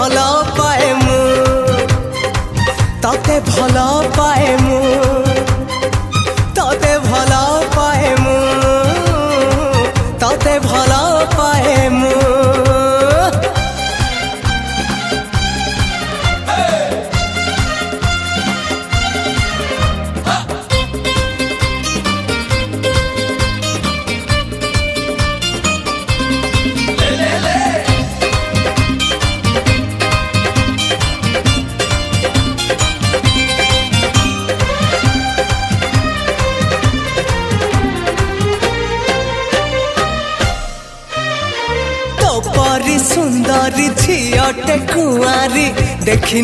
भल पाए मु तते भल पाए मु तते भल पाए मु तते भल पाए मु परी सुंदरी झीटे कुआरी देखी